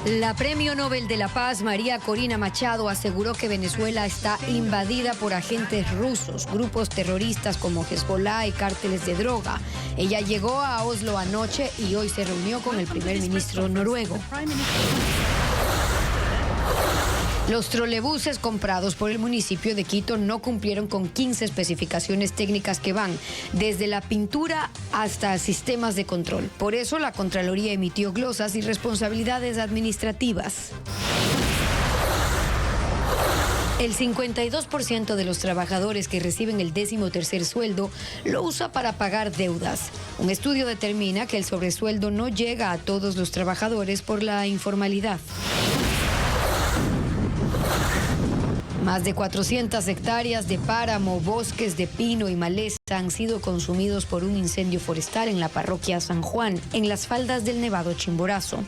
La Premio Nobel de la Paz, María Corina Machado, aseguró que Venezuela está invadida por agentes rusos, grupos terroristas como Hezbollah y cárteles de droga. Ella llegó a Oslo anoche y hoy se reunió con el primer ministro noruego. Los trolebuses comprados por el municipio de Quito no cumplieron con 15 especificaciones técnicas que van desde la pintura hasta sistemas de control. Por eso la Contraloría emitió glosas y responsabilidades administrativas. El 52% de los trabajadores que reciben el 13º sueldo lo usa para pagar deudas. Un estudio determina que el sobresueldo no llega a todos los trabajadores por la informalidad. Más de 400 hectáreas de páramo, bosques de pino y maleza han sido consumidos por un incendio forestal en la parroquia San Juan, en las faldas del Nevado Chimborazo.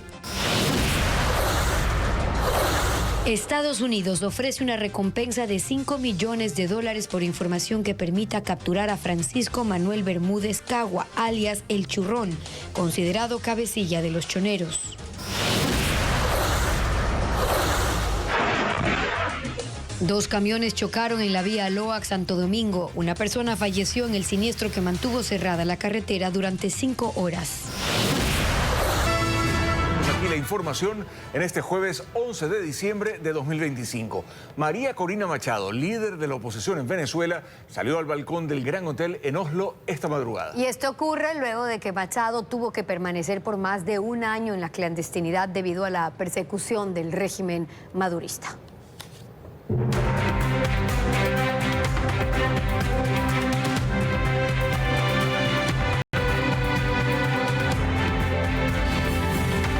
Estados Unidos ofrece una recompensa de $5 millones por información que permita capturar a Francisco Manuel Bermúdez Cagua, alias El Churrón, considerado cabecilla de los choneros. Dos camiones chocaron en la vía Loac-Santo Domingo. Una persona falleció en el siniestro que mantuvo cerrada la carretera durante 5 horas. Aquí la información en este jueves 11 de diciembre de 2025. María Corina Machado, líder de la oposición en Venezuela, salió al balcón del Gran Hotel en Oslo esta madrugada. Y esto ocurre luego de que Machado tuvo que permanecer por más de un año en la clandestinidad debido a la persecución del régimen madurista.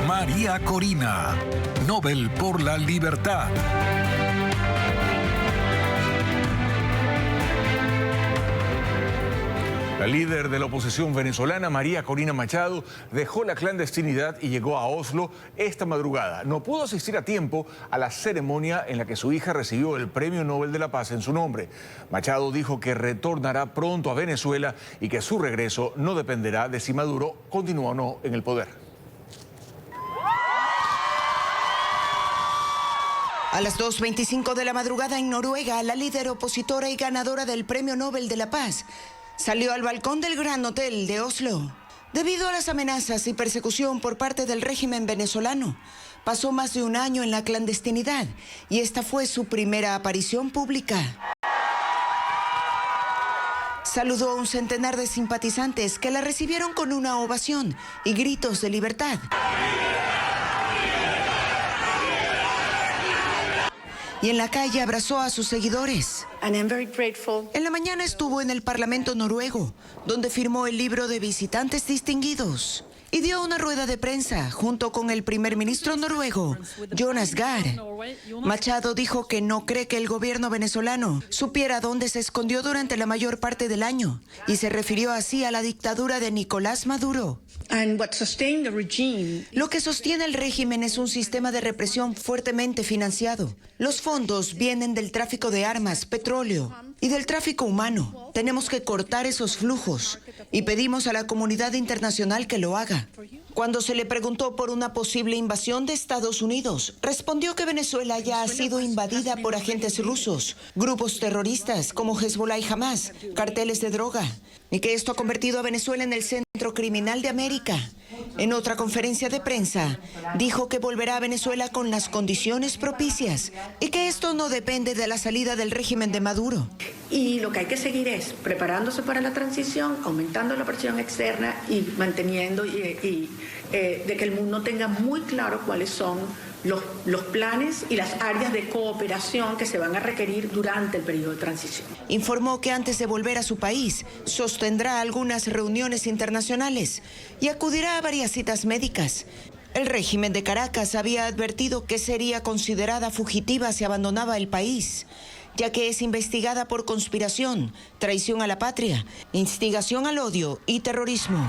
María Corina, Nobel por la Libertad. La líder de la oposición venezolana, María Corina Machado, dejó la clandestinidad y llegó a Oslo esta madrugada. No pudo asistir a tiempo a la ceremonia en la que su hija recibió el Premio Nobel de la Paz en su nombre. Machado dijo que retornará pronto a Venezuela y que su regreso no dependerá de si Maduro continúa o no en el poder. A las 2:25 de la madrugada en Noruega, la líder opositora y ganadora del Premio Nobel de la Paz salió al balcón del Gran Hotel de Oslo. Debido a las amenazas y persecución por parte del régimen venezolano, pasó más de un año en la clandestinidad y esta fue su primera aparición pública. Saludó a un centenar de simpatizantes que la recibieron con una ovación y gritos de libertad. Y en la calle abrazó a sus seguidores. En la mañana estuvo en el Parlamento noruego, donde firmó el libro de visitantes distinguidos y dio una rueda de prensa junto con el primer ministro noruego, Jonas Gahr. Machado dijo que no cree que el gobierno venezolano supiera dónde se escondió durante la mayor parte del año y se refirió así a la dictadura de Nicolás Maduro. Lo que sostiene el régimen es un sistema de represión fuertemente financiado. Los fondos vienen del tráfico de armas, petróleo y del tráfico humano. Tenemos que cortar esos flujos y pedimos a la comunidad internacional que lo haga. Cuando se le preguntó por una posible invasión de Estados Unidos, respondió que Venezuela ya ha sido invadida por agentes rusos, grupos terroristas como Hezbollah y Hamas, carteles de droga, y que esto ha convertido a Venezuela en el centro criminal de América. En otra conferencia de prensa, dijo que volverá a Venezuela con las condiciones propicias y que esto no depende de la salida del régimen de Maduro. Y lo que hay que seguir es preparándose para la transición, aumentando la presión externa y manteniendo de que el mundo tenga muy claro cuáles son los planes y las áreas de cooperación que se van a requerir durante el periodo de transición. Informó que antes de volver a su país, sostendrá algunas reuniones internacionales y acudirá a varias citas médicas. El régimen de Caracas había advertido que sería considerada fugitiva si abandonaba el país, ya que es investigada por conspiración, traición a la patria, instigación al odio y terrorismo.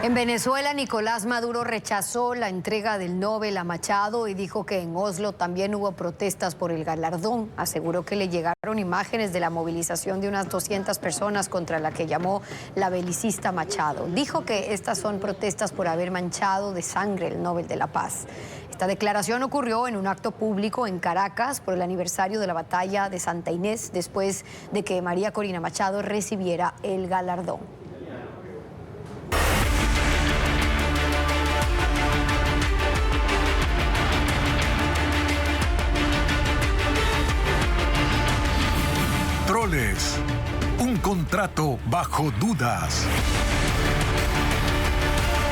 En Venezuela, Nicolás Maduro rechazó la entrega del Nobel a Machado y dijo que en Oslo también hubo protestas por el galardón. Aseguró que le llegaron imágenes de la movilización de unas 200 personas contra la que llamó la belicista Machado. Dijo que estas son protestas por haber manchado de sangre el Nobel de la Paz. Esta declaración ocurrió en un acto público en Caracas por el aniversario de la batalla de Santa Inés, después de que María Corina Machado recibiera el galardón. Troles, un contrato bajo dudas.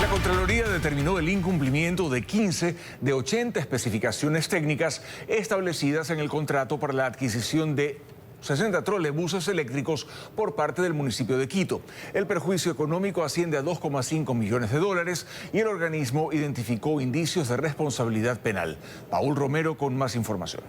La Contraloría determinó el incumplimiento de 15 de 80 especificaciones técnicas establecidas en el contrato para la adquisición de 60 trolebuses eléctricos por parte del municipio de Quito. El perjuicio económico asciende a 2,5 millones de dólares y el organismo identificó indicios de responsabilidad penal. Paul Romero con más información.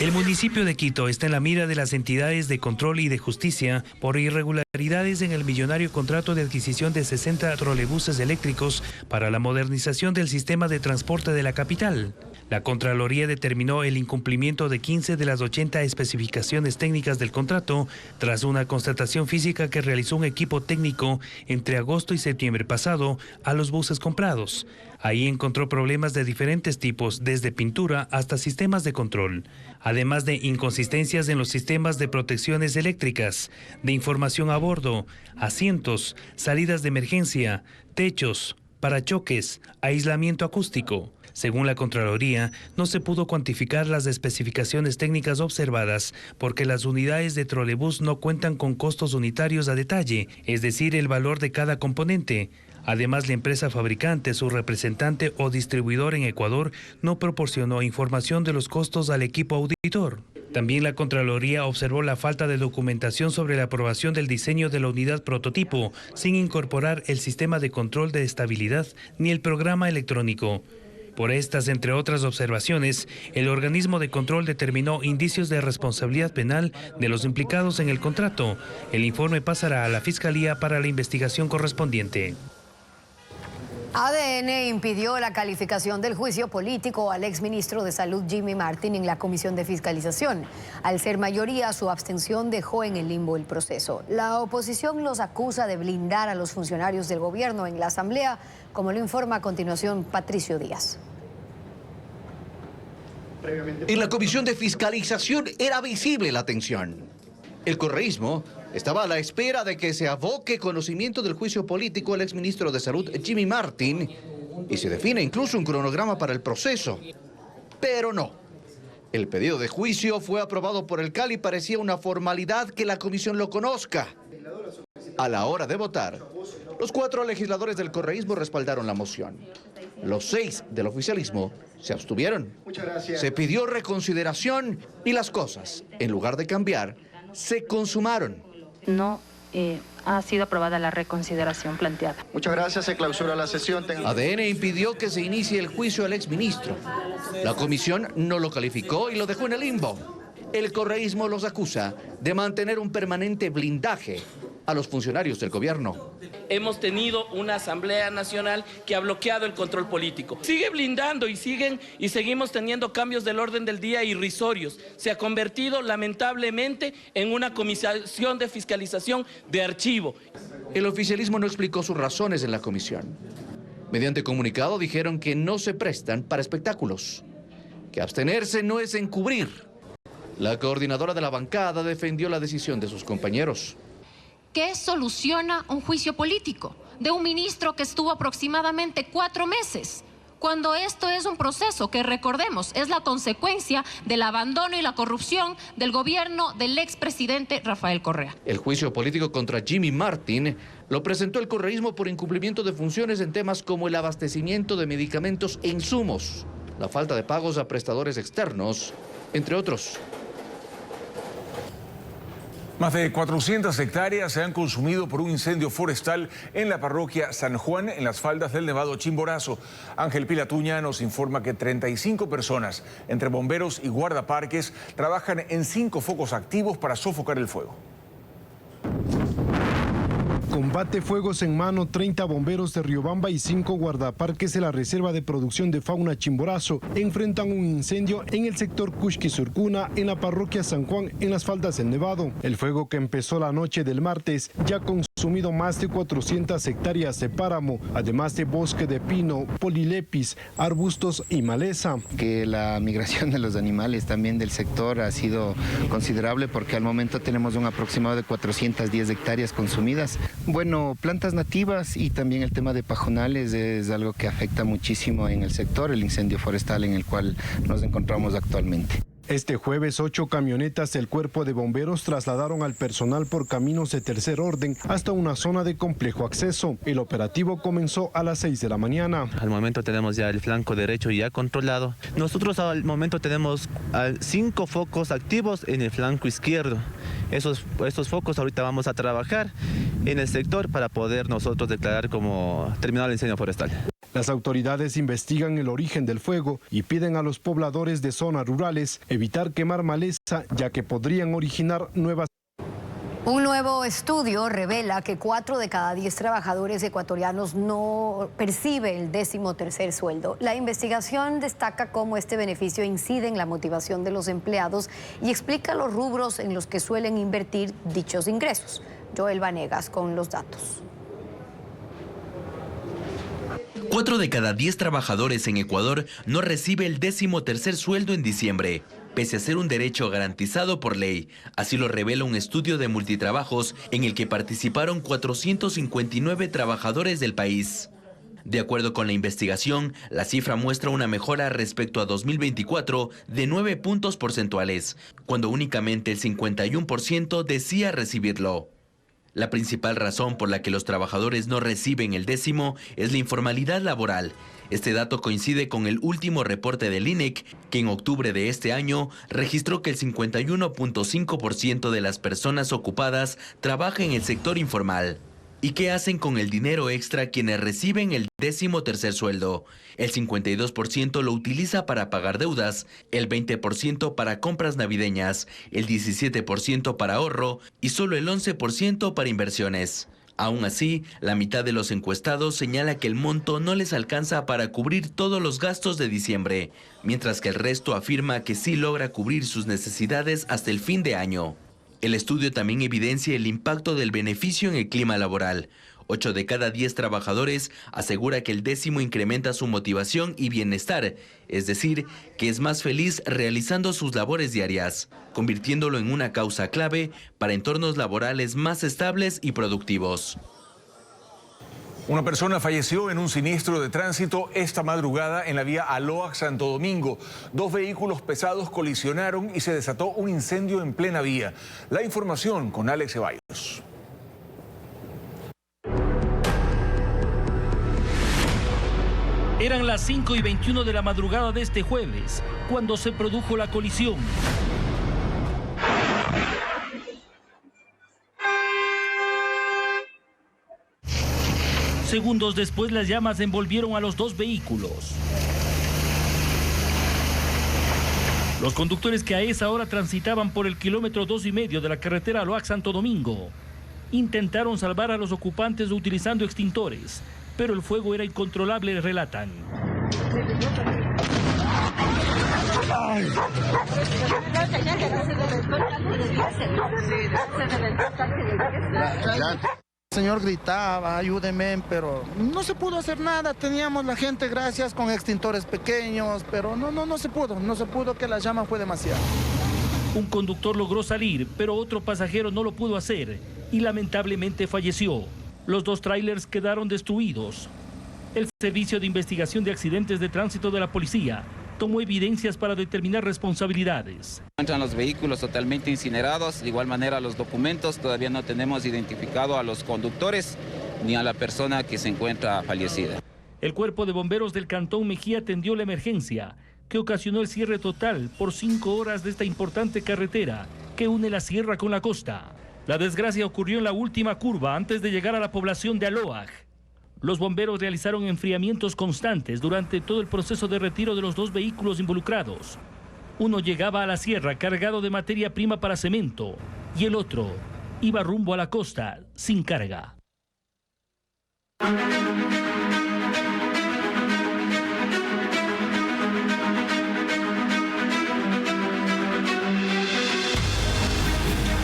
El municipio de Quito está en la mira de las entidades de control y de justicia por irregularidades en el millonario contrato de adquisición de 60 trolebuses eléctricos para la modernización del sistema de transporte de la capital. La Contraloría determinó el incumplimiento de 15 de las 80 especificaciones técnicas del contrato tras una constatación física que realizó un equipo técnico entre agosto y septiembre pasado a los buses comprados. Ahí encontró problemas de diferentes tipos, desde pintura hasta sistemas de control, además de inconsistencias en los sistemas de protecciones eléctricas, de información a bordo, asientos, salidas de emergencia, techos, parachoques, aislamiento acústico. Según la Contraloría, no se pudo cuantificar las especificaciones técnicas observadas porque las unidades de trolebús no cuentan con costos unitarios a detalle, es decir, el valor de cada componente. Además, la empresa fabricante, su representante o distribuidor en Ecuador no proporcionó información de los costos al equipo auditor. También la Contraloría observó la falta de documentación sobre la aprobación del diseño de la unidad prototipo, sin incorporar el sistema de control de estabilidad ni el programa electrónico. Por estas, entre otras observaciones, el organismo de control determinó indicios de responsabilidad penal de los implicados en el contrato. El informe pasará a la Fiscalía para la investigación correspondiente. ADN impidió la calificación del juicio político al exministro de Salud Jimmy Martin en la Comisión de Fiscalización. Al ser mayoría, su abstención dejó en el limbo el proceso. La oposición los acusa de blindar a los funcionarios del gobierno en la Asamblea, como lo informa a continuación Patricio Díaz. En la Comisión de Fiscalización era visible la tensión. El correísmo estaba a la espera de que se aboque conocimiento del juicio político al exministro de Salud Jimmy Martin y se define incluso un cronograma para el proceso. Pero no. El pedido de juicio fue aprobado por el CAL y parecía una formalidad que la comisión lo conozca. A la hora de votar, los 4 legisladores del correísmo respaldaron la moción. Los 6 del oficialismo se abstuvieron. Se pidió reconsideración y las cosas, en lugar de cambiar, se consumaron. No ha sido aprobada la reconsideración planteada. Muchas gracias, se clausura la sesión. ADN impidió que se inicie el juicio al exministro. La comisión no lo calificó y lo dejó en el limbo. El correísmo los acusa de mantener un permanente blindaje a los funcionarios del gobierno. Hemos tenido una Asamblea Nacional que ha bloqueado el control político. Sigue blindando y seguimos teniendo cambios del orden del día irrisorios. Se ha convertido lamentablemente en una comisión de fiscalización de archivo. El oficialismo no explicó sus razones en la comisión. Mediante comunicado dijeron que no se prestan para espectáculos, que abstenerse no es encubrir. La coordinadora de la bancada defendió la decisión de sus compañeros. ¿Qué soluciona un juicio político de un ministro que estuvo aproximadamente 4 meses? Cuando esto es un proceso que, recordemos, es la consecuencia del abandono y la corrupción del gobierno del expresidente Rafael Correa. El juicio político contra Jimmy Martin lo presentó el correísmo por incumplimiento de funciones en temas como el abastecimiento de medicamentos e insumos, la falta de pagos a prestadores externos, entre otros. Más de 400 hectáreas se han consumido por un incendio forestal en la parroquia San Juan, en las faldas del Nevado Chimborazo. Ángel Pilatuña nos informa que 35 personas, entre bomberos y guardaparques, trabajan en 5 focos activos para sofocar el fuego. Combate fuegos en mano, 30 bomberos de Riobamba y 5 guardaparques de la Reserva de Producción de Fauna Chimborazo enfrentan un incendio en el sector Cuxqui-Surcuna, en la parroquia San Juan, en las faldas del Nevado. El fuego, que empezó la noche del martes, ya ha consumido más de 400 hectáreas de páramo, además de bosque de pino, polilepis, arbustos y maleza. Que la migración de los animales también del sector ha sido considerable, porque al momento tenemos un aproximado de 410 hectáreas consumidas. Bueno, plantas nativas y también el tema de pajonales es algo que afecta muchísimo en el sector, el incendio forestal en el cual nos encontramos actualmente. Este jueves, 8 camionetas del Cuerpo de Bomberos trasladaron al personal por caminos de tercer orden hasta una zona de complejo acceso. El operativo comenzó a las 6 de la mañana. Al momento tenemos ya el flanco derecho ya controlado. Nosotros al momento tenemos 5 focos activos en el flanco izquierdo. Estos focos ahorita vamos a trabajar en el sector para poder nosotros declarar como terminado el incendio forestal. Las autoridades investigan el origen del fuego y piden a los pobladores de zonas rurales evitar quemar maleza, ya que podrían originar nuevas. Un nuevo estudio revela que 4 de cada 10 trabajadores ecuatorianos no percibe el 13º sueldo. La investigación destaca cómo este beneficio incide en la motivación de los empleados y explica los rubros en los que suelen invertir dichos ingresos. Joel Vanegas con los datos. 4 de cada 10 trabajadores en Ecuador no recibe el 13º sueldo en diciembre, pese a ser un derecho garantizado por ley. Así lo revela un estudio de Multitrabajos en el que participaron 459 trabajadores del país. De acuerdo con la investigación, la cifra muestra una mejora respecto a 2024 de 9 puntos porcentuales, cuando únicamente el 51% decía recibirlo. La principal razón por la que los trabajadores no reciben el 10º es la informalidad laboral. Este dato coincide con el último reporte del INEC, que en octubre de este año registró que el 51.5% de las personas ocupadas trabaja en el sector informal. ¿Y qué hacen con el dinero extra quienes reciben el 13º sueldo? El 52% lo utiliza para pagar deudas, el 20% para compras navideñas, el 17% para ahorro y solo el 11% para inversiones. Aún así, la mitad de los encuestados señala que el monto no les alcanza para cubrir todos los gastos de diciembre, mientras que el resto afirma que sí logra cubrir sus necesidades hasta el fin de año. El estudio también evidencia el impacto del beneficio en el clima laboral. 8 de cada 10 trabajadores asegura que el 10º incrementa su motivación y bienestar, es decir, que es más feliz realizando sus labores diarias, convirtiéndolo en una causa clave para entornos laborales más estables y productivos. Una persona falleció en un siniestro de tránsito esta madrugada en la vía Aloac-Santo Domingo. 2 vehículos pesados colisionaron y se desató un incendio en plena vía. La información con Alex Ceballos. Eran las 5:21 de la madrugada de este jueves, cuando se produjo la colisión. Segundos después, las llamas envolvieron a los 2 vehículos. Los conductores, que a esa hora transitaban por el kilómetro 2,5 de la carretera Aloac-Santo Domingo, intentaron salvar a los ocupantes utilizando extintores, pero el fuego era incontrolable, relatan. El señor gritaba, ayúdenme, pero no se pudo hacer nada. Teníamos la gente, gracias, con extintores pequeños, pero no se pudo, que la llama fue demasiado. Un conductor logró salir, pero otro pasajero no lo pudo hacer y lamentablemente falleció. Los 2 tráilers quedaron destruidos. El Servicio de Investigación de Accidentes de Tránsito de la Policía tomó evidencias para determinar responsabilidades. Encuentran los vehículos totalmente incinerados, de igual manera los documentos. Todavía no tenemos identificado a los conductores ni a la persona que se encuentra fallecida. El Cuerpo de Bomberos del Cantón Mejía atendió la emergencia, que ocasionó el cierre total por 5 horas de esta importante carretera que une la sierra con la costa. La desgracia ocurrió en la última curva antes de llegar a la población de Aloac. Los bomberos realizaron enfriamientos constantes durante todo el proceso de retiro de los 2 vehículos involucrados. Uno llegaba a la sierra cargado de materia prima para cemento y el otro iba rumbo a la costa sin carga.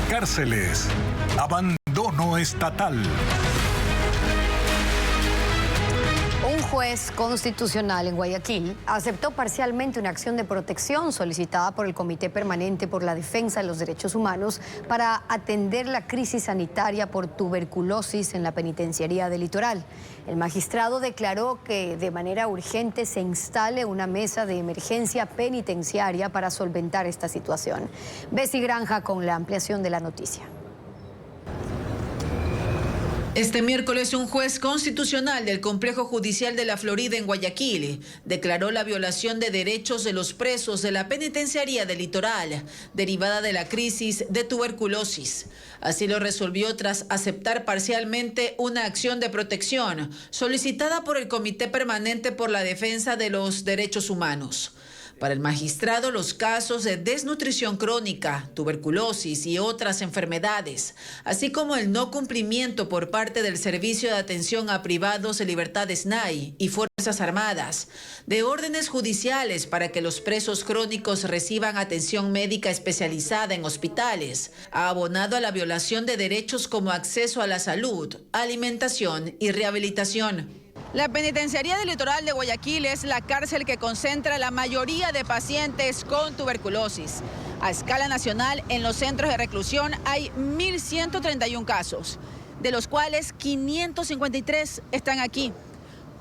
Cárceles. Abandono estatal. Un juez constitucional en Guayaquil aceptó parcialmente una acción de protección solicitada por el Comité Permanente por la Defensa de los Derechos Humanos para atender la crisis sanitaria por tuberculosis en la penitenciaría del Litoral. El magistrado declaró que de manera urgente se instale una mesa de emergencia penitenciaria para solventar esta situación. Bessie Granja con la ampliación de la noticia. Este miércoles, un juez constitucional del Complejo Judicial de la Florida en Guayaquil declaró la violación de derechos de los presos de la penitenciaría del Litoral, derivada de la crisis de tuberculosis. Así lo resolvió tras aceptar parcialmente una acción de protección solicitada por el Comité Permanente por la Defensa de los Derechos Humanos. Para el magistrado, los casos de desnutrición crónica, tuberculosis y otras enfermedades, así como el no cumplimiento por parte del Servicio de Atención a Privados de Libertad SNAI y Fuerzas Armadas, de órdenes judiciales para que los presos crónicos reciban atención médica especializada en hospitales, ha abonado a la violación de derechos como acceso a la salud, alimentación y rehabilitación. La penitenciaría del Litoral de Guayaquil es la cárcel que concentra la mayoría de pacientes con tuberculosis. A escala nacional, en los centros de reclusión hay 1.131 casos, de los cuales 553 están aquí.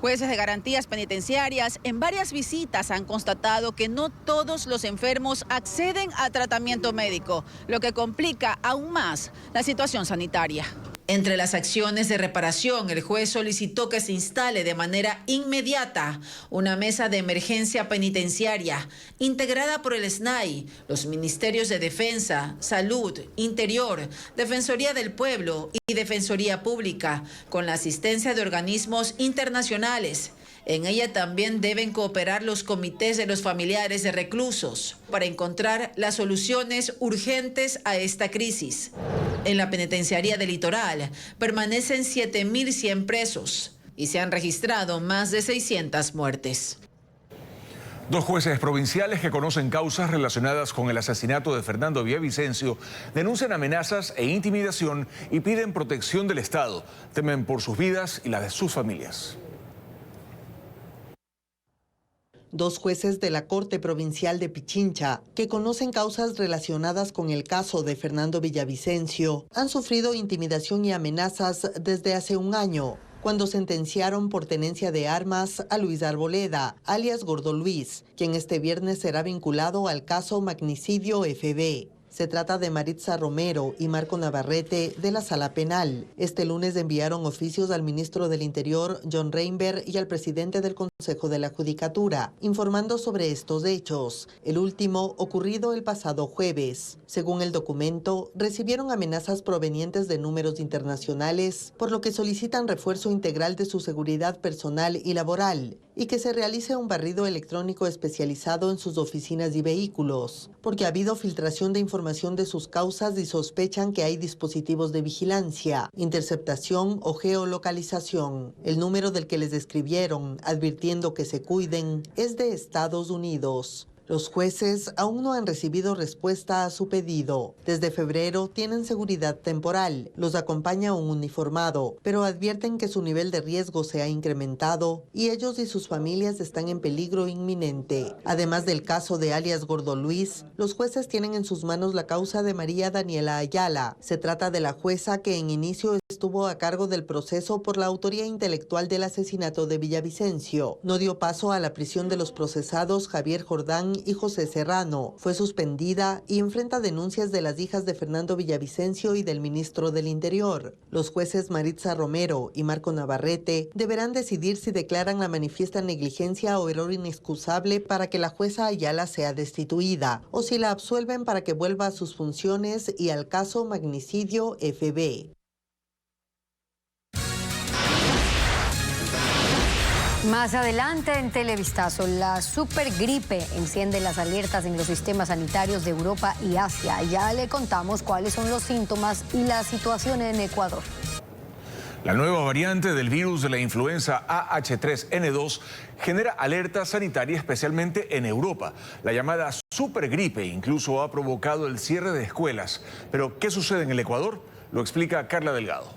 Jueces de garantías penitenciarias en varias visitas han constatado que no todos los enfermos acceden a tratamiento médico, lo que complica aún más la situación sanitaria. Entre las acciones de reparación, el juez solicitó que se instale de manera inmediata una mesa de emergencia penitenciaria integrada por el SNAI, los Ministerios de Defensa, Salud, Interior, Defensoría del Pueblo y Defensoría Pública, con la asistencia de organismos internacionales. En ella también deben cooperar los comités de los familiares de reclusos para encontrar las soluciones urgentes a esta crisis. En la penitenciaría del Litoral permanecen 7.100 presos y se han registrado más de 600 muertes. Dos jueces provinciales que conocen causas relacionadas con el asesinato de Fernando Villavicencio denuncian amenazas e intimidación y piden protección del Estado. Temen por sus vidas y las de sus familias. Dos jueces de la Corte Provincial de Pichincha, que conocen causas relacionadas con el caso de Fernando Villavicencio, han sufrido intimidación y amenazas desde hace un año, cuando sentenciaron por tenencia de armas a Luis Arboleda, alias Gordo Luis, quien este viernes será vinculado al caso Magnicidio FB. Se trata de Maritza Romero y Marco Navarrete de la Sala Penal. Este lunes enviaron oficios al ministro del Interior, John Reinberg, y al presidente del Consejo de la Judicatura, informando sobre estos hechos, el último ocurrido el pasado jueves. Según el documento, recibieron amenazas provenientes de números internacionales, por lo que solicitan refuerzo integral de su seguridad personal y laboral, y que se realice un barrido electrónico especializado en sus oficinas y vehículos, porque ha habido filtración de información de sus causas y sospechan que hay dispositivos de vigilancia, interceptación o geolocalización. El número del que les describieron, advirtiendo que se cuiden, es de Estados Unidos. Los jueces aún no han recibido respuesta a su pedido. Desde febrero tienen seguridad temporal. Los acompaña un uniformado, pero advierten que su nivel de riesgo se ha incrementado y ellos y sus familias están en peligro inminente. Además del caso de alias Gordo Luis, los jueces tienen en sus manos la causa de María Daniela Ayala. Se trata de la jueza que en inicio estuvo a cargo del proceso por la autoría intelectual del asesinato de Villavicencio. No dio paso a la prisión de los procesados Javier Jordán y José Serrano. Fue suspendida y enfrenta denuncias de las hijas de Fernando Villavicencio y del ministro del Interior. Los jueces Maritza Romero y Marco Navarrete deberán decidir si declaran la manifiesta negligencia o error inexcusable para que la jueza Ayala sea destituida, o si la absuelven para que vuelva a sus funciones y al caso Magnicidio FB. Más adelante en Televistazo, la supergripe enciende las alertas en los sistemas sanitarios de Europa y Asia. Ya le contamos cuáles son los síntomas y la situación en Ecuador. La nueva variante del virus de la influenza AH3N2 genera alerta sanitaria especialmente en Europa. La llamada supergripe incluso ha provocado el cierre de escuelas. Pero, ¿qué sucede en el Ecuador? Lo explica Carla Delgado.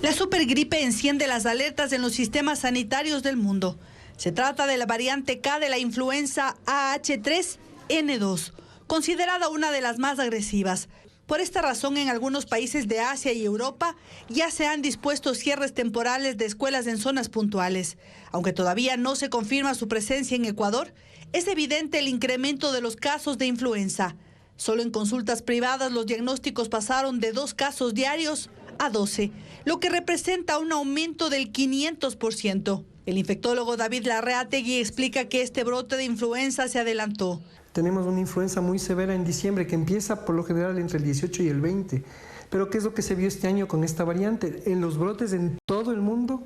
La supergripe enciende las alertas en los sistemas sanitarios del mundo. Se trata de la variante K de la influenza AH3N2, considerada una de las más agresivas. Por esta razón, en algunos países de Asia y Europa ya se han dispuesto cierres temporales de escuelas en zonas puntuales. Aunque todavía no se confirma su presencia en Ecuador, es evidente el incremento de los casos de influenza. Solo en consultas privadas los diagnósticos pasaron de 2 casos diarios a 12, lo que representa un aumento del 500%. El infectólogo David Larreategui explica que este brote de influenza se adelantó. Tenemos una influenza muy severa en diciembre que empieza por lo general entre el 18 y el 20. Pero ¿qué es lo que se vio este año con esta variante? En los brotes en todo el mundo,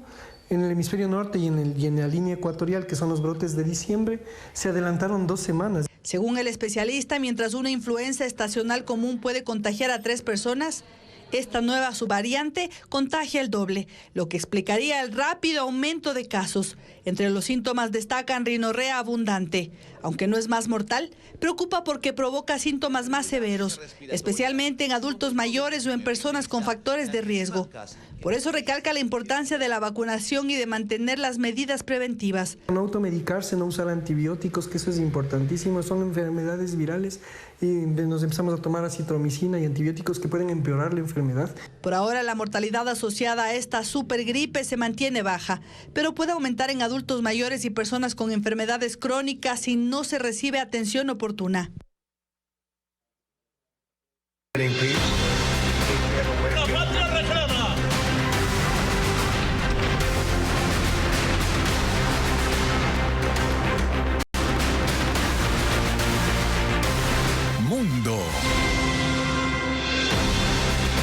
en el hemisferio norte y en la línea ecuatorial, que son los brotes de diciembre, se adelantaron 2 semanas. Según el especialista, mientras una influenza estacional común puede contagiar a 3 personas, esta nueva subvariante contagia el doble, lo que explicaría el rápido aumento de casos. Entre los síntomas destacan rinorrea abundante. Aunque no es más mortal, preocupa porque provoca síntomas más severos, especialmente en adultos mayores o en personas con factores de riesgo. Por eso recalca la importancia de la vacunación y de mantener las medidas preventivas. No automedicarse, no usar antibióticos, que eso es importantísimo. Son enfermedades virales y nos empezamos a tomar acitromicina y antibióticos que pueden empeorar la enfermedad. Por ahora la mortalidad asociada a esta supergripe se mantiene baja, pero puede aumentar en adultos mayores y personas con enfermedades crónicas si no se recibe atención oportuna. Mundo.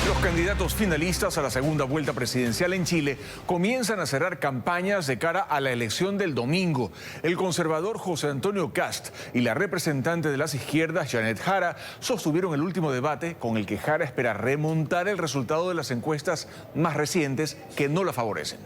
Los candidatos finalistas a la segunda vuelta presidencial en Chile comienzan a cerrar campañas de cara a la elección del domingo. El conservador José Antonio Kast y la representante de las izquierdas, Janet Jara, sostuvieron el último debate con el que Jara espera remontar el resultado de las encuestas más recientes que no la favorecen.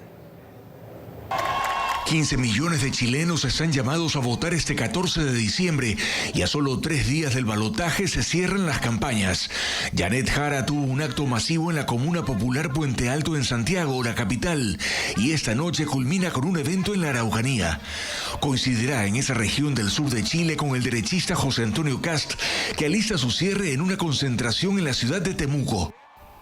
15 millones de chilenos están llamados a votar este 14 de diciembre y a solo 3 días del balotaje se cierran las campañas. Janet Jara tuvo un acto masivo en la comuna popular Puente Alto en Santiago, la capital, y esta noche culmina con un evento en la Araucanía. Coincidirá en esa región del sur de Chile con el derechista José Antonio Kast, que alista su cierre en una concentración en la ciudad de Temuco.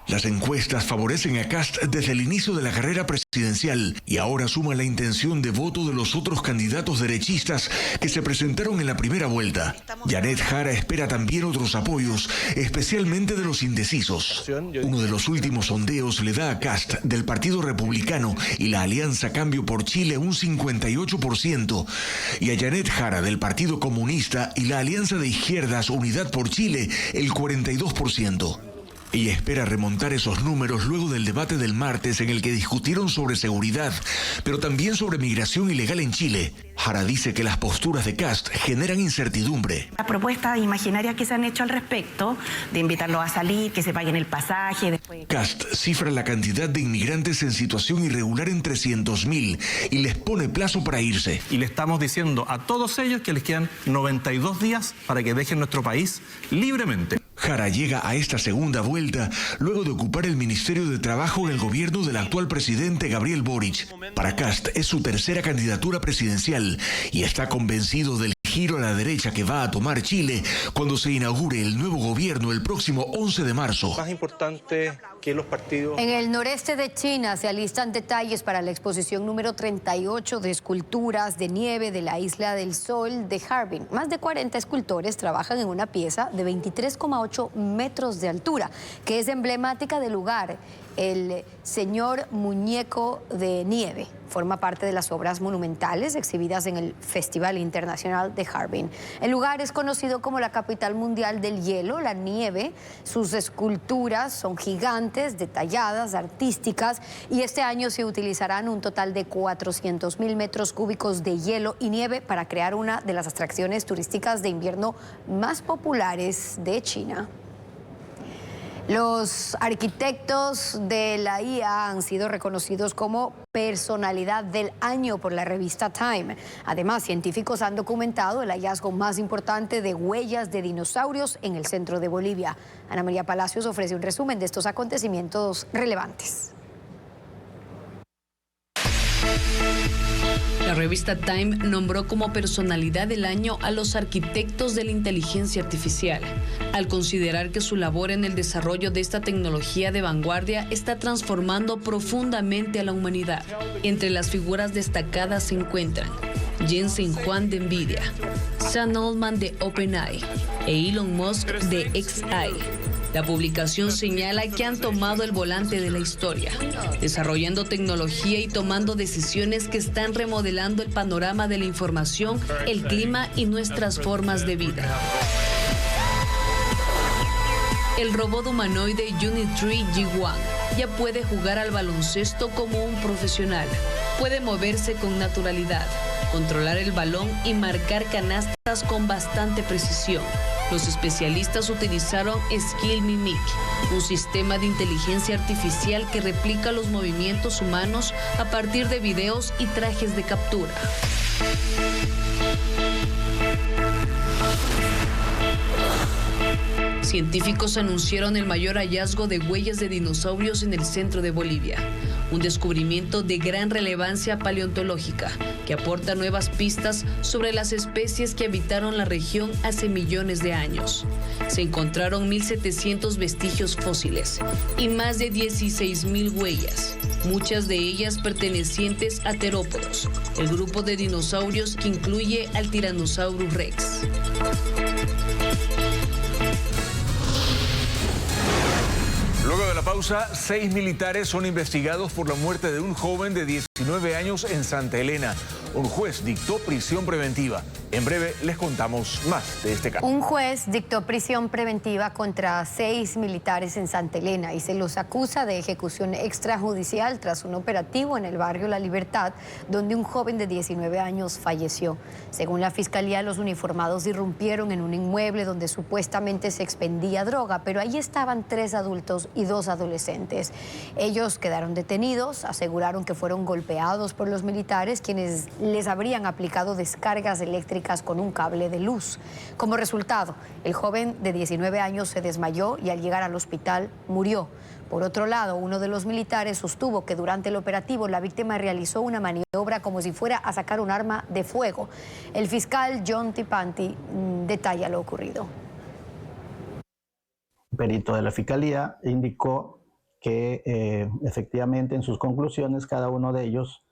Las encuestas favorecen a Kast desde el inicio de la carrera presidencial y ahora suma la intención de voto de los otros candidatos derechistas que se presentaron en la primera vuelta. Janet Jara espera también otros apoyos, especialmente de los indecisos. Uno de los últimos sondeos le da a Kast del Partido Republicano y la Alianza Cambio por Chile un 58% y a Janet Jara del Partido Comunista y la Alianza de Izquierdas Unidad por Chile el 42%. Ella espera remontar esos números luego del debate del martes en el que discutieron sobre seguridad, pero también sobre migración ilegal en Chile. Jara dice que las posturas de Kast generan incertidumbre. Las propuestas imaginarias que se han hecho al respecto, de invitarlos a salir, que se paguen el pasaje. Después... Kast cifra la cantidad de inmigrantes en situación irregular en 300.000 y les pone plazo para irse. Y le estamos diciendo a todos ellos que les quedan 92 días para que dejen nuestro país libremente. Jara llega a esta segunda vuelta luego de ocupar el Ministerio de Trabajo en el gobierno del actual presidente Gabriel Boric. Para Kast es su tercera candidatura presidencial y está convencido del giro a la derecha que va a tomar Chile cuando se inaugure el nuevo gobierno el próximo 11 de marzo. Más importante que los partidos... En el noreste de China se alistan detalles para la exposición número 38 de esculturas de nieve de la Isla del Sol de Harbin. Más de 40 escultores trabajan en una pieza de 23,8 metros de altura, que es emblemática del lugar. El señor muñeco de nieve forma parte de las obras monumentales exhibidas en el Festival Internacional de Harbin. El lugar es conocido como la capital mundial del hielo, la nieve. Sus esculturas son gigantes, detalladas, artísticas, y este año se utilizarán un total de 400.000 metros cúbicos de hielo y nieve para crear una de las atracciones turísticas de invierno más populares de China. Los arquitectos de la IA han sido reconocidos como personalidad del año por la revista Time. Además, científicos han documentado el hallazgo más importante de huellas de dinosaurios en el centro de Bolivia. Ana María Palacios ofrece un resumen de estos acontecimientos relevantes. La revista Time nombró como personalidad del año a los arquitectos de la inteligencia artificial, al considerar que su labor en el desarrollo de esta tecnología de vanguardia está transformando profundamente a la humanidad. Entre las figuras destacadas se encuentran Jensen Huang de Nvidia, Sam Altman de OpenAI e Elon Musk de xAI. La publicación señala que han tomado el volante de la historia, desarrollando tecnología y tomando decisiones que están remodelando el panorama de la información, el clima y nuestras formas de vida. El robot humanoide Unitree Ji-Wan ya puede jugar al baloncesto como un profesional. Puede moverse con naturalidad, controlar el balón y marcar canastas con bastante precisión. Los especialistas utilizaron Skill Mimic, un sistema de inteligencia artificial que replica los movimientos humanos a partir de videos y trajes de captura. Científicos anunciaron el mayor hallazgo de huellas de dinosaurios en el centro de Bolivia, un descubrimiento de gran relevancia paleontológica que aporta nuevas pistas sobre las especies que habitaron la región hace millones de años. Se encontraron 1.700 vestigios fósiles y más de 16.000 huellas, muchas de ellas pertenecientes a terópodos, el grupo de dinosaurios que incluye al Tyrannosaurus Rex. Luego de la pausa, 6 militares son investigados por la muerte de un joven de 19 años en Santa Elena. Un juez dictó prisión preventiva. En breve les contamos más de este caso. Un juez dictó prisión preventiva contra 6 militares en Santa Elena y se los acusa de ejecución extrajudicial tras un operativo en el barrio La Libertad, donde un joven de 19 años falleció. Según la fiscalía, los uniformados irrumpieron en un inmueble donde supuestamente se expendía droga, pero ahí estaban 3 adultos y 2 adolescentes. Ellos quedaron detenidos, aseguraron que fueron golpeados por los militares, quienes les habrían aplicado descargas eléctricas con un cable de luz. Como resultado, el joven de 19 años se desmayó y al llegar al hospital murió. Por otro lado, uno de los militares sostuvo que durante el operativo la víctima realizó una maniobra como si fuera a sacar un arma de fuego. El fiscal John Tipanti detalla lo ocurrido. El perito de la fiscalía indicó que efectivamente en sus conclusiones cada uno de ellos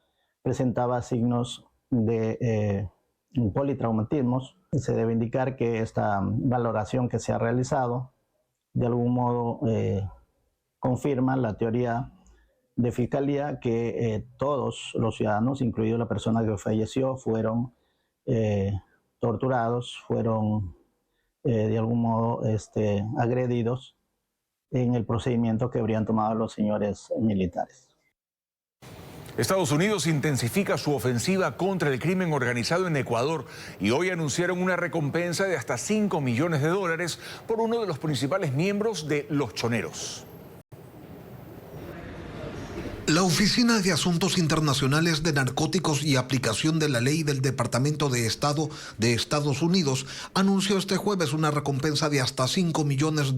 presentaba signos de politraumatismos. Se debe indicar que esta valoración que se ha realizado de algún modo confirma la teoría de fiscalía que todos los ciudadanos, incluido la persona que falleció, fueron torturados, fueron de algún modo agredidos en el procedimiento que habrían tomado los señores militares. Estados Unidos intensifica su ofensiva contra el crimen organizado en Ecuador y hoy anunciaron una recompensa de hasta $5 millones por uno de los principales miembros de Los Choneros. La Oficina de Asuntos Internacionales de Narcóticos y Aplicación de la Ley del Departamento de Estado de Estados Unidos anunció este jueves una recompensa de hasta $5 millones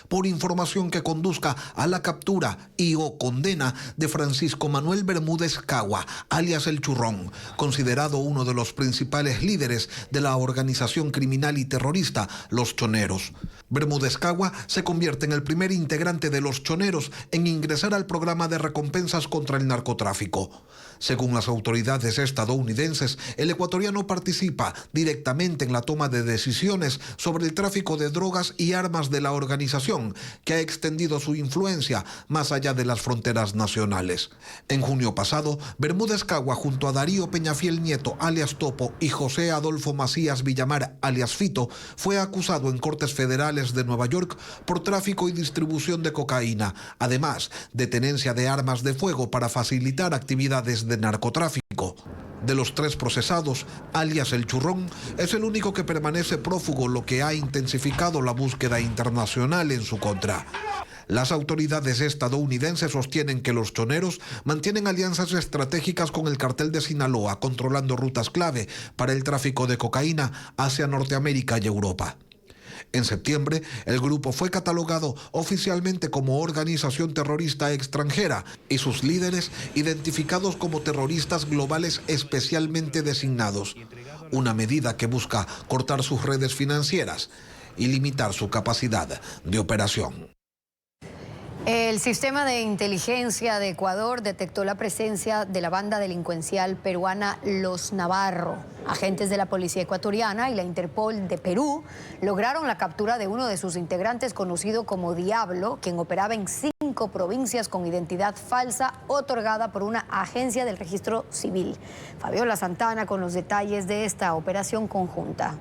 por información que conduzca a la captura y o condena de Francisco Manuel Bermúdez Cagua, alias El Churrón, considerado uno de los principales líderes de la organización criminal y terrorista Los Choneros. Bermúdez Cagua se convierte en el primer integrante de Los Choneros en ingresar al programa de recompensas contra el narcotráfico. Según las autoridades estadounidenses, el ecuatoriano participa directamente en la toma de decisiones sobre el tráfico de drogas y armas de la organización, que ha extendido su influencia más allá de las fronteras nacionales. En junio pasado, Bermúdez Cagua, junto a Darío Peñafiel Nieto, alias Topo, y José Adolfo Macías Villamar, alias Fito, fue acusado en cortes federales de Nueva York por tráfico y distribución de cocaína, además de tenencia de armas de fuego para facilitar actividades de narcotráfico. De los 3 procesados, alias El Churrón, es el único que permanece prófugo, lo que ha intensificado la búsqueda internacional en su contra. Las autoridades estadounidenses sostienen que los choneros mantienen alianzas estratégicas con el cartel de Sinaloa, controlando rutas clave para el tráfico de cocaína hacia Norteamérica y Europa. En septiembre, el grupo fue catalogado oficialmente como organización terrorista extranjera y sus líderes identificados como terroristas globales especialmente designados, una medida que busca cortar sus redes financieras y limitar su capacidad de operación. El sistema de inteligencia de Ecuador detectó la presencia de la banda delincuencial peruana Los Navarro. Agentes de la policía ecuatoriana y la Interpol de Perú lograron la captura de uno de sus integrantes conocido como Diablo, quien operaba en 5 provincias con identidad falsa otorgada por una agencia del registro civil. Fabiola Santana con los detalles de esta operación conjunta.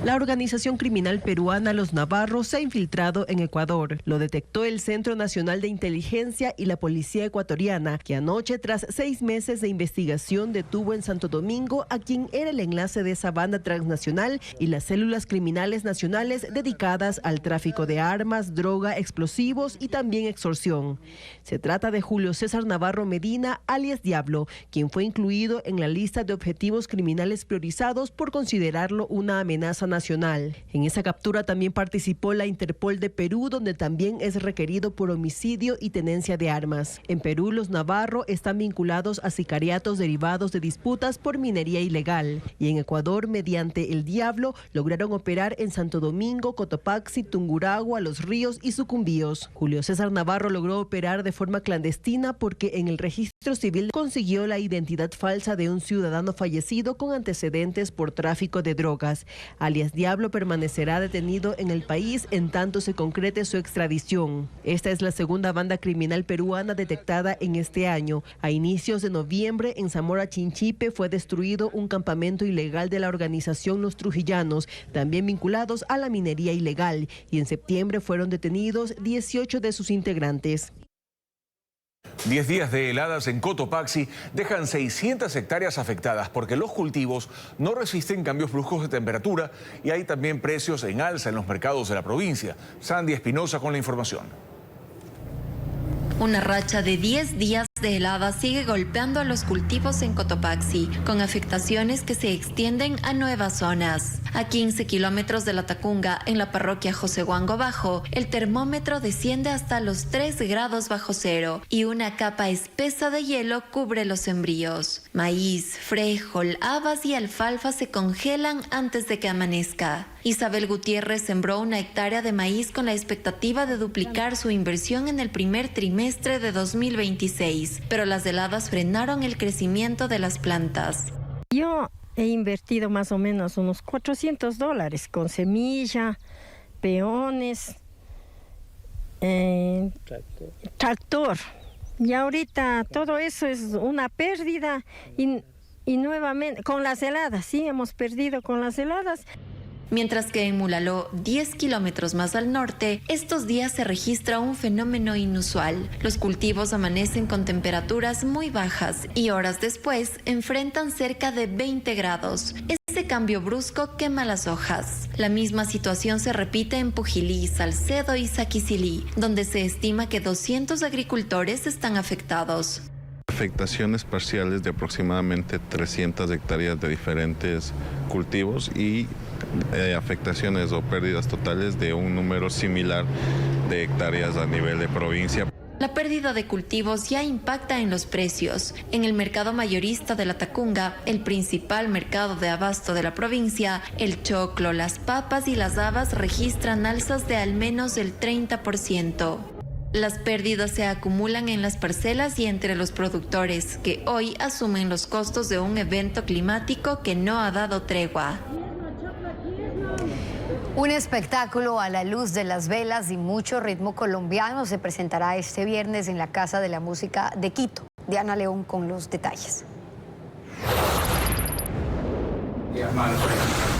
La organización criminal peruana Los Navarro se ha infiltrado en Ecuador. Lo detectó el Centro Nacional de Inteligencia y la Policía Ecuatoriana, que anoche, tras 6 meses de investigación, detuvo en Santo Domingo a quien era el enlace de esa banda transnacional y las células criminales nacionales dedicadas al tráfico de armas, droga, explosivos y también extorsión. Se trata de Julio César Navarro Medina, alias Diablo, quien fue incluido en la lista de objetivos criminales priorizados por considerarlo una amenaza nacional. En esa captura también participó la Interpol de Perú, donde también es requerido por homicidio y tenencia de armas. En Perú, los Navarro están vinculados a sicariatos derivados de disputas por minería ilegal. Y en Ecuador, mediante el Diablo, lograron operar en Santo Domingo, Cotopaxi, Tungurahua, Los Ríos y Sucumbíos. Julio César Navarro logró operar de forma clandestina porque en el registro civil consiguió la identidad falsa de un ciudadano fallecido con antecedentes por tráfico de drogas. Alias Diablo permanecerá detenido en el país en tanto se concrete su extradición. Esta es la segunda banda criminal peruana detectada en este año. A inicios de noviembre, en Zamora Chinchipe, fue destruido un campamento ilegal de la organización Los Trujillanos, también vinculados a la minería ilegal, y en septiembre fueron detenidos 18 de sus integrantes. 10 días de heladas en Cotopaxi dejan 600 hectáreas afectadas porque los cultivos no resisten cambios bruscos de temperatura y hay también precios en alza en los mercados de la provincia. Sandy Espinosa con la información. Una racha de 10 días de heladas sigue golpeando a los cultivos en Cotopaxi, con afectaciones que se extienden a nuevas zonas. A 15 kilómetros de La Tacunga, en la parroquia José Huango Bajo, el termómetro desciende hasta los 3 grados bajo cero y una capa espesa de hielo cubre los sembríos. Maíz, frijol, habas y alfalfa se congelan antes de que amanezca. Isabel Gutiérrez sembró 1 hectárea de maíz con la expectativa de duplicar su inversión en el primer trimestre de 2026, pero las heladas frenaron el crecimiento de las plantas. Yo he invertido más o menos unos $400 con semilla, peones, tractor. Y ahorita todo eso es una pérdida y nuevamente con las heladas, sí, hemos perdido con las heladas. Mientras que en Mulaló, 10 kilómetros más al norte, estos días se registra un fenómeno inusual. Los cultivos amanecen con temperaturas muy bajas y horas después enfrentan cerca de 20 grados. Ese cambio brusco quema las hojas. La misma situación se repite en Pujilí, Salcedo y Saquicilí, donde se estima que 200 agricultores están afectados. Afectaciones parciales de aproximadamente 300 hectáreas de diferentes cultivos y afectaciones o pérdidas totales de un número similar de hectáreas a nivel de provincia. La pérdida de cultivos ya impacta en los precios. En el mercado mayorista de La Tacunga, el principal mercado de abasto de la provincia, el choclo, las papas y las habas registran alzas de al menos el 30%. Las pérdidas se acumulan en las parcelas y entre los productores, que hoy asumen los costos de un evento climático que no ha dado tregua. Un espectáculo a la luz de las velas y mucho ritmo colombiano se presentará este viernes en la Casa de la Música de Quito. Diana León con los detalles.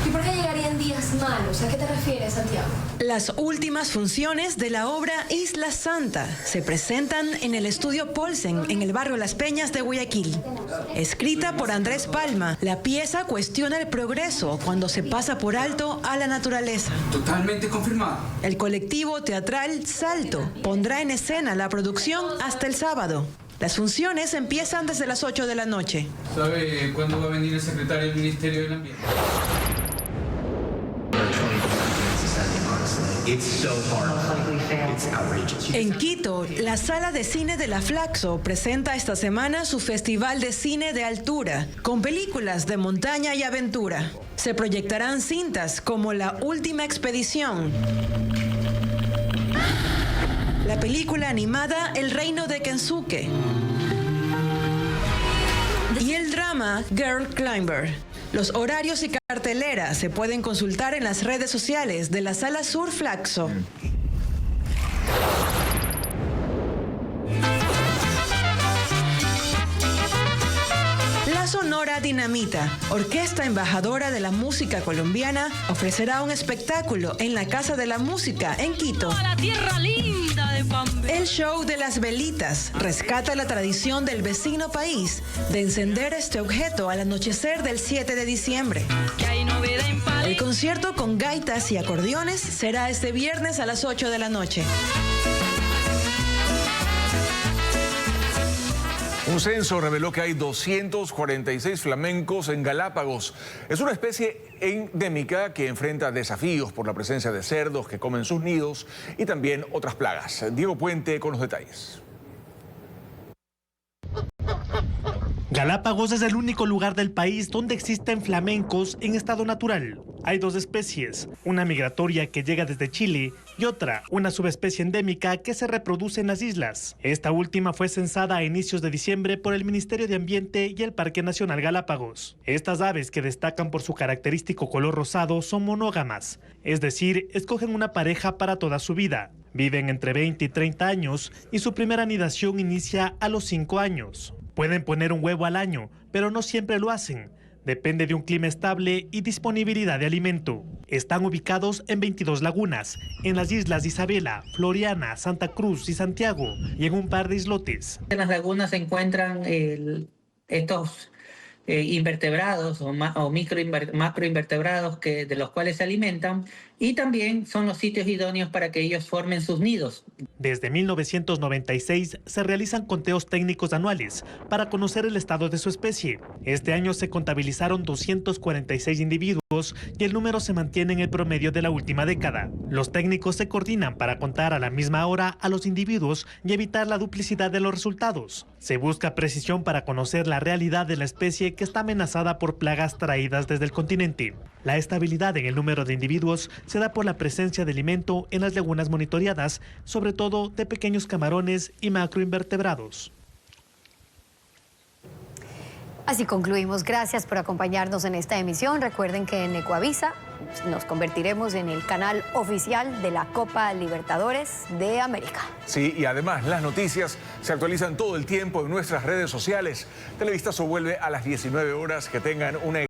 ¿Y por qué llegarían en días malos. ¿A qué te refieres, Santiago? Las últimas funciones de la obra Isla Santa se presentan en el estudio Polsen, en el barrio Las Peñas de Guayaquil. Escrita por Andrés Palma, la pieza cuestiona el progreso cuando se pasa por alto a la naturaleza. Totalmente confirmado. El colectivo teatral Salto pondrá en escena la producción hasta el sábado. Las funciones empiezan desde las 8 de la noche. ¿Sabe cuándo va a venir el secretario del Ministerio del Ambiente? En Quito, la Sala de Cine de la Flaxo presenta esta semana su Festival de Cine de Altura, con películas de montaña y aventura. Se proyectarán cintas como La Última Expedición, la película animada El Reino de Kensuke y el drama Girl Climber. Los horarios y cartelera se pueden consultar en las redes sociales de la Sala Sur Flaxo. La Sonora Dinamita, orquesta embajadora de la música colombiana, ofrecerá un espectáculo en la Casa de la Música en Quito. La tierra linda de Pambe. El show de las velitas rescata la tradición del vecino país de encender este objeto al anochecer del 7 de diciembre. El concierto con gaitas y acordeones será este viernes a las 8 de la noche. Un censo reveló que hay 246 flamencos en Galápagos. Es una especie endémica que enfrenta desafíos por la presencia de cerdos que comen sus nidos y también otras plagas. Diego Puente con los detalles. Galápagos es el único lugar del país donde existen flamencos en estado natural. Hay dos especies, una migratoria que llega desde Chile y otra, una subespecie endémica que se reproduce en las islas. Esta última fue censada a inicios de diciembre por el Ministerio de Ambiente y el Parque Nacional Galápagos. Estas aves, que destacan por su característico color rosado, son monógamas, es decir, escogen una pareja para toda su vida. Viven entre 20 y 30 años y su primera anidación inicia a los 5 años. Pueden poner un huevo al año, pero no siempre lo hacen. Depende de un clima estable y disponibilidad de alimento. Están ubicados en 22 lagunas, en las islas de Isabela, Floriana, Santa Cruz y Santiago, y en un par de islotes. En las lagunas se encuentran estos invertebrados o macroinvertebrados de los cuales se alimentan, y también son los sitios idóneos para que ellos formen sus nidos. Desde 1996 se realizan conteos técnicos anuales para conocer el estado de su especie. Este año se contabilizaron 246 individuos y el número se mantiene en el promedio de la última década. Los técnicos se coordinan para contar a la misma hora a los individuos y evitar la duplicidad de los resultados. Se busca precisión para conocer la realidad de la especie que está amenazada por plagas traídas desde el continente. La estabilidad en el número de individuos se da por la presencia de alimento en las lagunas monitoreadas, sobre todo de pequeños camarones y macroinvertebrados. Así concluimos. Gracias por acompañarnos en esta emisión. Recuerden que en Ecuavisa nos convertiremos en el canal oficial de la Copa Libertadores de América. Sí, y además las noticias se actualizan todo el tiempo en nuestras redes sociales. Televistazo vuelve a las 19 horas. Que tengan una